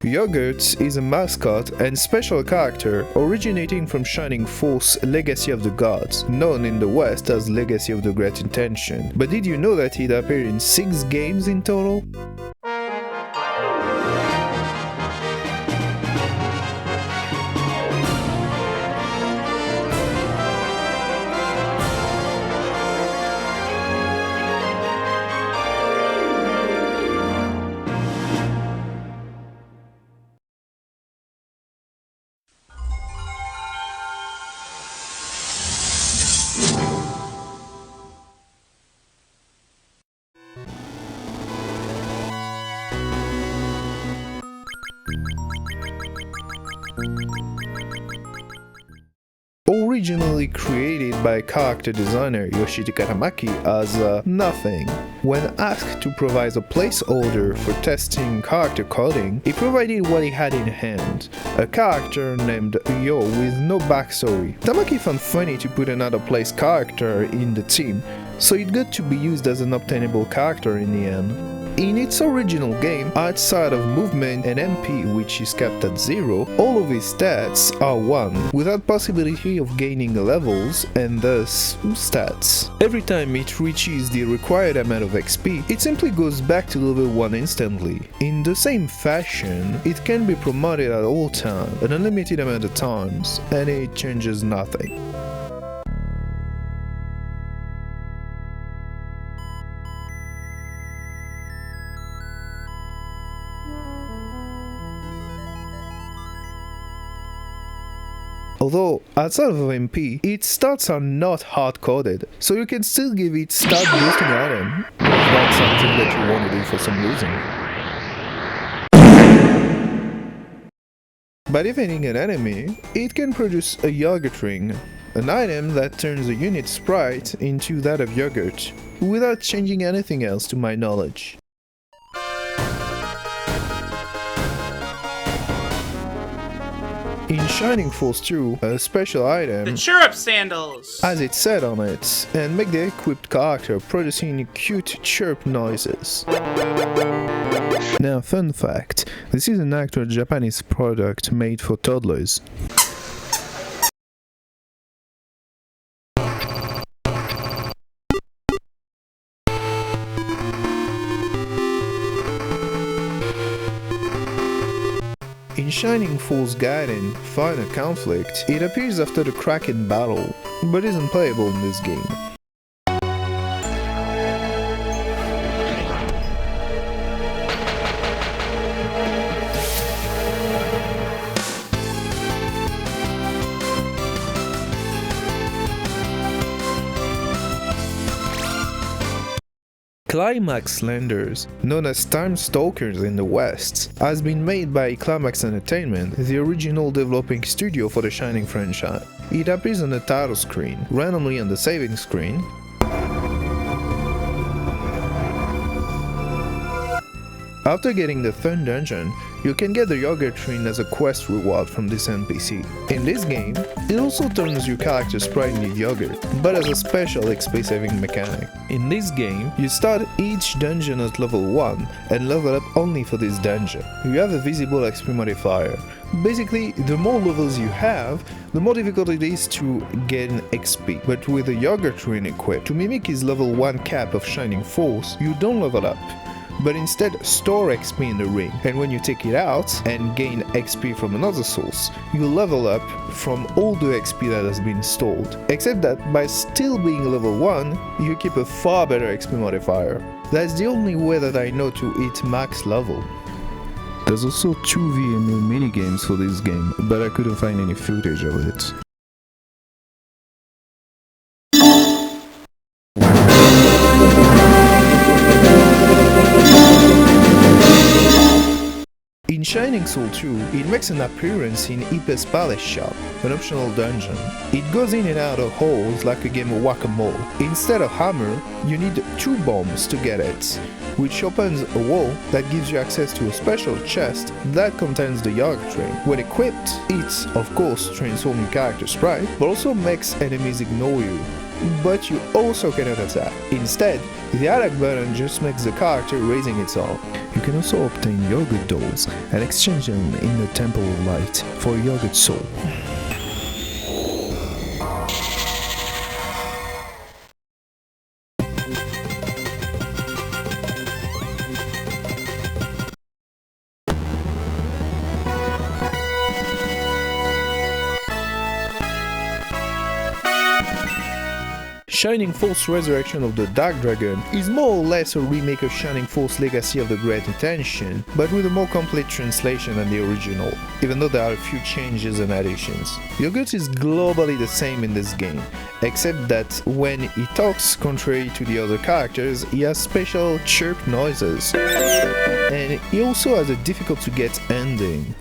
Jogurt is a mascot and special character originating from Shiningforce Legacy of the Gods, known in the West as Legacy of the Great Intention. But did you know that it appeared in 6 games in total? Originally created by character designer Yoshitaka Tamaki as nothing. When asked to provide a placeholder for testing character coding, he provided what he had in hand, a character named Yo with no backstory. Tamaki found funny to put another place character in the team, so it got to be used as an obtainable character in the end. In its original game, outside of movement and MP, which is kept at 0, all of his stats are 1, without possibility of gaining levels and thus stats. Every time it reaches the required amount of XP, it simply goes back to level 1 instantly. In the same fashion, it can be promoted at all times, an unlimited amount of times, and it changes nothing. Although, outside of MP, its stats are not hard-coded, so you can still give it stat boosting item, if that's something that you want to do for some reason. By defeating an enemy, it can produce a Jogurt ring, an item that turns a unit sprite into that of Jogurt, without changing anything else to my knowledge. In Shiningforce 2, a special item, the chirrup sandals, has its set on it, and make the equipped character producing cute chirp noises. Now, fun fact, this is an actual Japanese product made for toddlers. In Shiningforce Gaiden Final Conflict, it appears after the Kraken battle, but isn't playable in this game. Climax Landers, known as Time Stalkers in the West, has been made by Climax Entertainment, the original developing studio for the Shining franchise. It appears on the title screen, randomly on the saving screen, after getting the third dungeon, you can get the Jogurt ring as a quest reward from this NPC. In this game, it also turns your character sprite into Jogurt, but as a special XP saving mechanic. In this game, you start each dungeon at level 1 and level up only for this dungeon. You have a visible XP modifier. Basically, the more levels you have, the more difficult it is to gain XP. But with the Jogurt ring equipped, to mimic his level 1 cap of Shiningforce, you don't level up, but instead store XP in the ring, and when you take it out and gain XP from another source, you level up from all the XP that has been stored. Except that by still being level 1, you keep a far better XP modifier. That's the only way that I know to hit max level. There's also 2 VMU minigames for this game, but I couldn't find any footage of it. In Shining Soul 2, it makes an appearance in Ipe's Palace Shop, an optional dungeon. It goes in and out of holes like a game of whack-a-mole. Instead of hammer, you need 2 bombs to get it, which opens a wall that gives you access to a special chest that contains the Jogurt ring. When equipped, it, of course, transforms your character sprite, but also makes enemies ignore you. but you also cannot attack. Instead, the attack button just makes the character raising its arm. You can also obtain Yogurt dolls and exchange them in the Temple of Light for Yogurt Soul. Shining Force Resurrection of the Dark Dragon is more or less a remake of Shining Force Legacy of the Great Intention, but with a more complete translation than the original, even though there are a few changes and additions. Yogurt is globally the same in this game, except that when he talks contrary to the other characters, he has special chirp noises. And he also has a difficult to get ending.